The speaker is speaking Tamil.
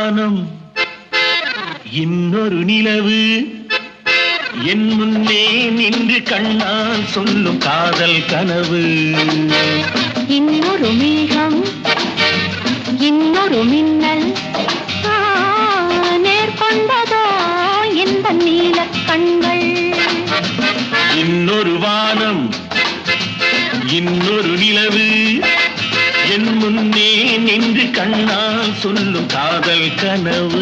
வானம் இன்னொரு நிலவு என் முன்னே நின்று கண்ணால் சொல்லும் காதல் கனவு. இன்னொரு மேகம் இன்னொரு மின்னல் நேர்கொண்டதோ இந்த நீல கண்கள். இன்னொரு வானம் இன்னொரு நிலவு என் முன்னே நின்று கண்ணால் சொல்லும் காதல் கனவு.